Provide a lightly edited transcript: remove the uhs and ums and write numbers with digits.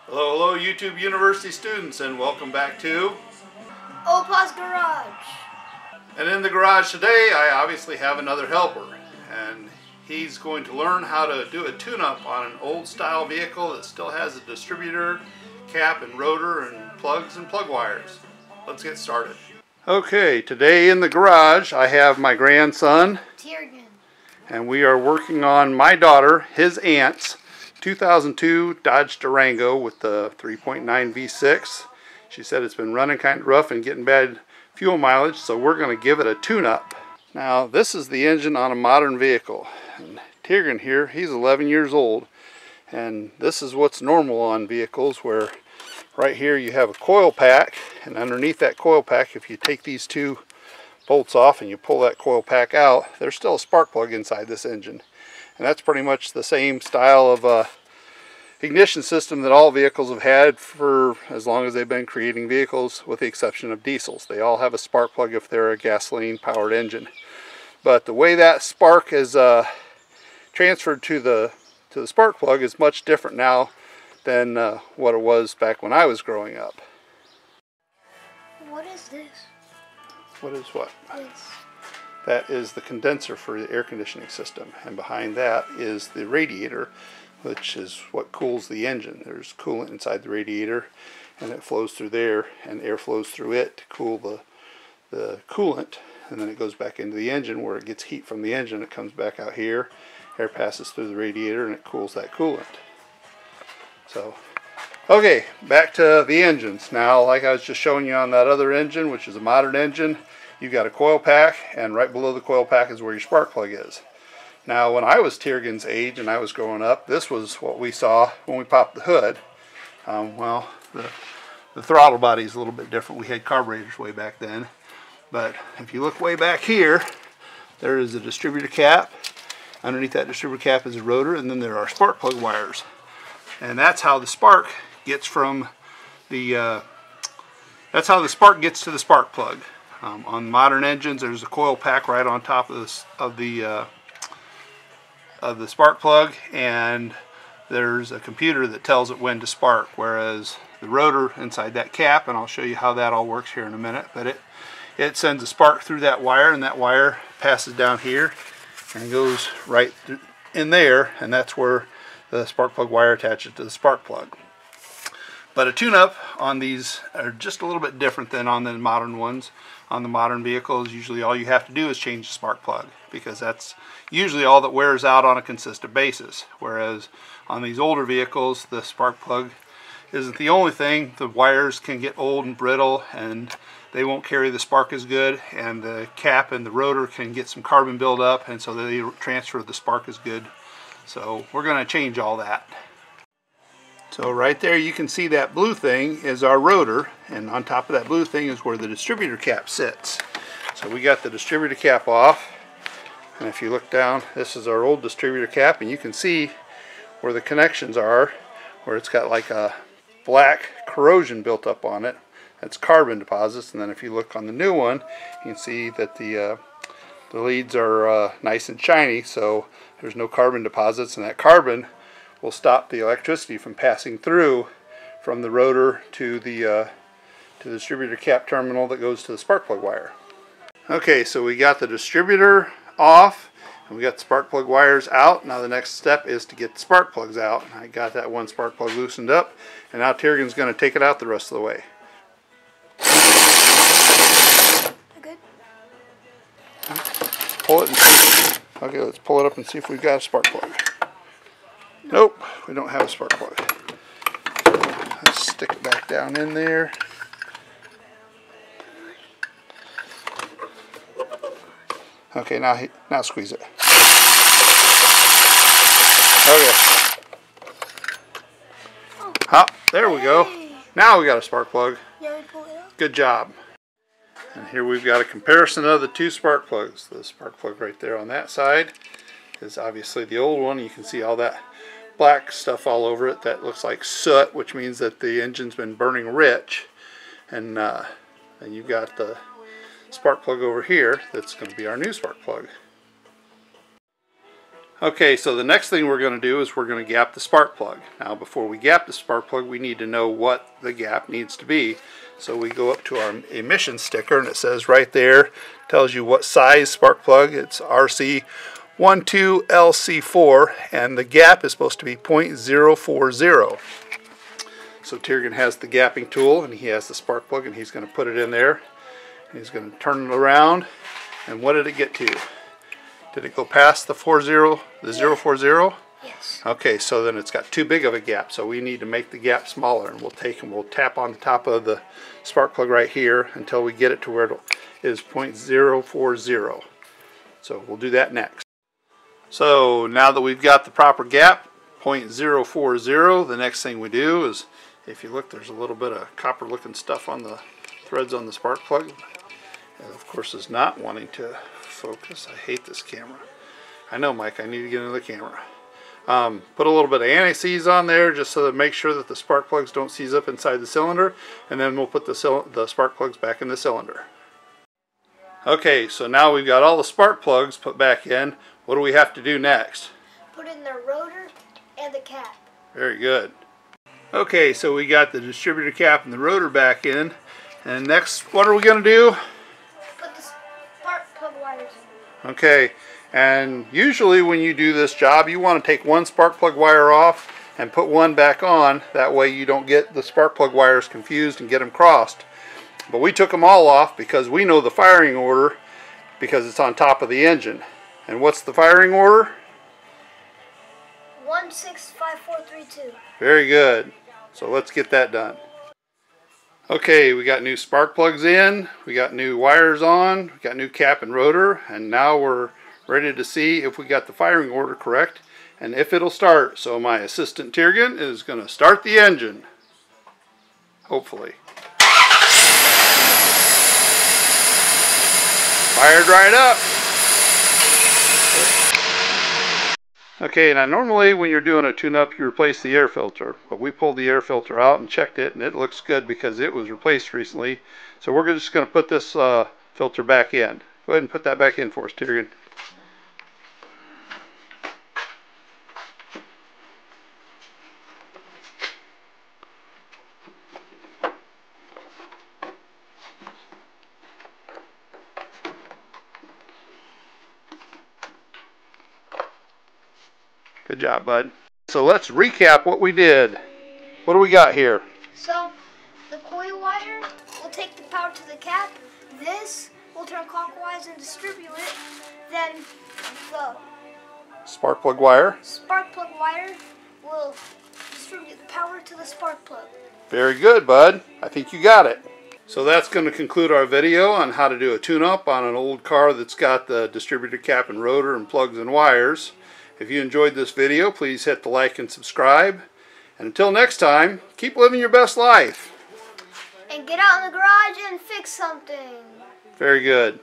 Hello YouTube University students, and welcome back to Opa's Garage. And in the garage today I obviously have another helper, and he's going to learn how to do a tune-up on an old style vehicle that still has a distributor cap and rotor and plugs and plug wires. Let's get started. Okay, today in the garage I have my grandson Tiergan. and we are working on my daughter, his aunt's 2002 Dodge Durango with the 3.9 V6. She said it's been running kind of rough and getting bad fuel mileage, so we're going to give it a tune-up. Now this is the engine on a modern vehicle. And Tiergan here, he's 11 years old, and this is what's normal on vehicles, where right here you have a coil pack, and underneath that coil pack, if you take these two bolts off and you pull that coil pack out, there's still a spark plug inside this engine. And that's pretty much the same style of ignition system that all vehicles have had for as long as they've been creating vehicles, with the exception of diesels. They all have a spark plug if they're a gasoline powered engine. But the way that spark is transferred to the spark plug is much different now than what it was back when I was growing up. What is this? What is what? This. That is the condenser for the air conditioning system, and behind that is the radiator, which is what cools the engine. There's coolant inside the radiator, and it flows through there, and air flows through it to cool the coolant, and then it goes back into the engine where it gets heat from the engine. It comes back out here, air passes through the radiator, and it cools that coolant. So, okay, back to the engines. Now, like I was just showing you on that other engine, which is a modern engine, you've got a coil pack, and right below the coil pack is where your spark plug is. Now, when I was Tiergan's age and I was growing up, this was what we saw when we popped the hood. Well, the throttle body is a little bit different. We had carburetors way back then. But if you look way back here, there is a distributor cap. Underneath that distributor cap is a rotor, and then there are spark plug wires. And that's how the spark gets from the that's how the spark gets to the spark plug. On modern engines, there's a coil pack right on top of the spark plug, and there's a computer that tells it when to spark. Whereas the rotor inside that cap, and I'll show you how that all works here in a minute, but it sends a spark through that wire, and that wire passes down here and goes right in there, and that's where the spark plug wire attaches to the spark plug. But a tune-up on these are just a little bit different than on the modern ones. On the modern vehicles, usually all you have to do is change the spark plug, because that's usually all that wears out on a consistent basis. Whereas on these older vehicles, the spark plug isn't the only thing. The wires can get old and brittle, and they won't carry the spark as good, and the cap and the rotor can get some carbon buildup, and so they transfer the spark as good. So we're going to change all that. So right there you can see that blue thing is our rotor, and on top of that blue thing is where the distributor cap sits. So we got the distributor cap off, and if you look down, this is our old distributor cap, and you can see where the connections are, where it's got like a black corrosion built up on it. That's carbon deposits. And then if you look on the new one, you can see that the leads are nice and shiny, so there's no carbon deposits, and that carbon will stop the electricity from passing through from the rotor to the distributor cap terminal that goes to the spark plug wire. Okay, so we got the distributor off, and we got the spark plug wires out. Now the next step is to get the spark plugs out. I got that one spark plug loosened up, and now Tiergan's going to take it out the rest of the way. Good. Pull it and see. Okay, let's pull it up and see if we've got a spark plug. Nope, we don't have a spark plug. Let's stick it back down in there. Okay, now squeeze it. Okay. Oh, there we go. Now we got a spark plug. Yeah, we pull it up. Good job. And here we've got a comparison of the two spark plugs. The spark plug right there on that side is obviously the old one. You can see all that black stuff all over it. That looks like soot, which means that the engine's been burning rich. And you've got the spark plug over here that's going to be our new spark plug. Okay, so the next thing we're going to do is we're going to gap the spark plug. Now before we gap the spark plug, we need to know what the gap needs to be. So we go up to our emission sticker, and it says right there, tells you what size spark plug. It's RC12LC4, and the gap is supposed to be 0.040. So Tiergan has the gapping tool, and he has the spark plug, and he's going to put it in there. He's going to turn it around, and what did it get to? Did it go past the 040? Yes. Okay, so then it's got too big of a gap, so we need to make the gap smaller, and we'll tap on the top of the spark plug right here until we get it to where it is 0.040. So we'll do that next. So now that we've got the proper gap, 0.040, the next thing we do is, if you look, there's a little bit of copper looking stuff on the threads on the spark plug. And of course it's not wanting to focus. I hate this camera. I know, Mike, I need to get into the camera. Put a little bit of anti-seize on there just so that make sure that the spark plugs don't seize up inside the cylinder, and then we'll put the spark plugs back in the cylinder. Okay, so now we've got all the spark plugs put back in. What do we have to do next? Put in the rotor and the cap. Very good. Okay, so we got the distributor cap and the rotor back in, and next, what are we going to do? Put the spark plug wires in. Okay, and usually when you do this job, you want to take one spark plug wire off and put one back on. That way you don't get the spark plug wires confused and get them crossed. But we took them all off because we know the firing order because it's on top of the engine. And what's the firing order? 165432. Very good. So let's get that done. Okay, we got new spark plugs in, we got new wires on, we got new cap and rotor, and now we're ready to see if we got the firing order correct and if it'll start. So my assistant Tiergan is going to start the engine. Hopefully. Fired right up. Okay, now normally when you're doing a tune-up you replace the air filter, but we pulled the air filter out and checked it and it looks good because it was replaced recently. So we're just going to put this filter back in. Go ahead and put that back in for us, Tiergan. Good job, bud. So let's recap what we did. What do we got here? So the coil wire will take the power to the cap. This will turn clockwise and distribute it. Then the Spark plug wire. Spark plug wire will distribute the power to the spark plug. Very good, bud. I think you got it. So that's going to conclude our video on how to do a tune-up on an old car that's got the distributor cap and rotor and plugs and wires. If you enjoyed this video, please hit the like and subscribe. And until next time, keep living your best life. And get out in the garage and fix something. Very good.